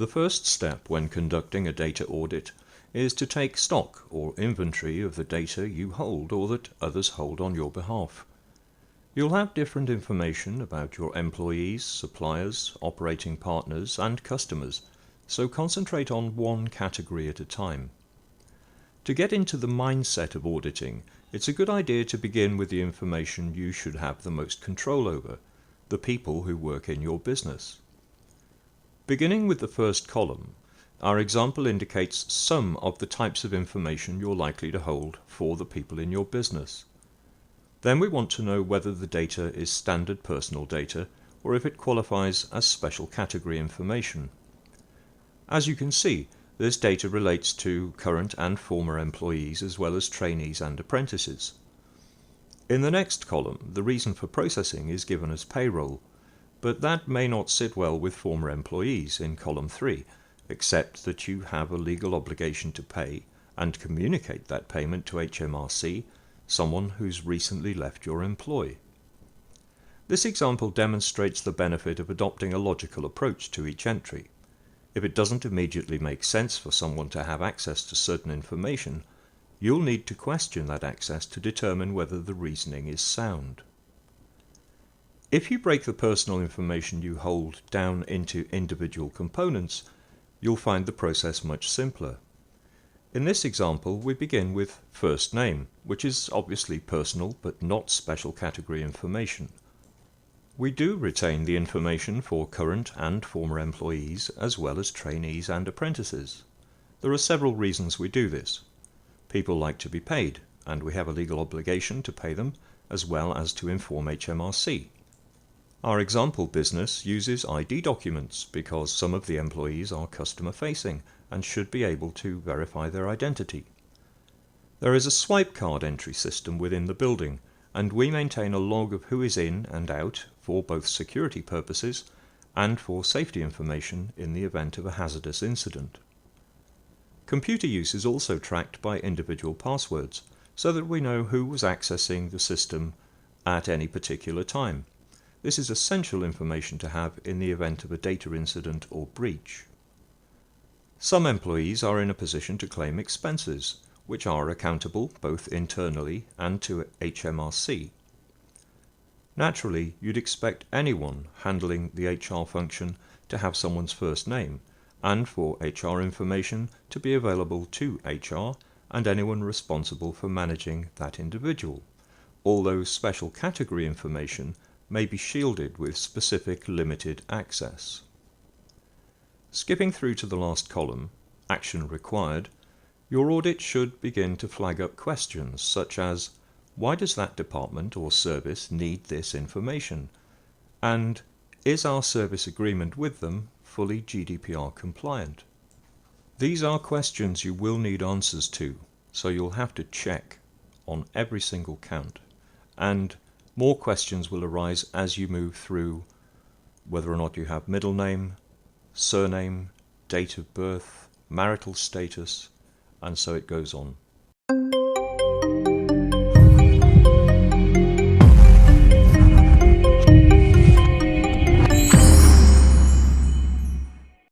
The first step when conducting a data audit is to take stock or inventory of the data you hold or that others hold on your behalf. You'll have different information about your employees, suppliers, operating partners, and customers, so concentrate on one category at a time. To get into the mindset of auditing, it's a good idea to begin with the information you should have the most control over, the people who work in your business. Beginning with the first column, our example indicates some of the types of information you're likely to hold for the people in your business. Then we want to know whether the data is standard personal data or if it qualifies as special category information. As you can see, this data relates to current and former employees as well as trainees and apprentices. In the next column, the reason for processing is given as payroll, but that may not sit well with former employees in column 3, except that you have a legal obligation to pay and communicate that payment to HMRC, someone who's recently left your employ. This example demonstrates the benefit of adopting a logical approach to each entry. If it doesn't immediately make sense for someone to have access to certain information, you'll need to question that access to determine whether the reasoning is sound. If you break the personal information you hold down into individual components, you'll find the process much simpler. In this example, we begin with first name, which is obviously personal but not special category information. We do retain the information for current and former employees as well as trainees and apprentices. There are several reasons we do this. People like to be paid, and we have a legal obligation to pay them as well as to inform HMRC. Our example business uses ID documents because some of the employees are customer-facing and should be able to verify their identity. There is a swipe card entry system within the building, and we maintain a log of who is in and out for both security purposes and for safety information in the event of a hazardous incident. Computer use is also tracked by individual passwords, so that we know who was accessing the system at any particular time. This is essential information to have in the event of a data incident or breach. Some employees are in a position to claim expenses, which are accountable both internally and to HMRC. Naturally, you'd expect anyone handling the HR function to have someone's first name, and for HR information to be available to HR and anyone responsible for managing that individual, although special category information may be shielded with specific limited access. Skipping through to the last column, Action Required, your audit should begin to flag up questions such as, why does that department or service need this information? And is our service agreement with them fully GDPR compliant? These are questions you will need answers to, so you'll have to check on every single count. And more questions will arise as you move through whether or not you have middle name, surname, date of birth, marital status, and so it goes on.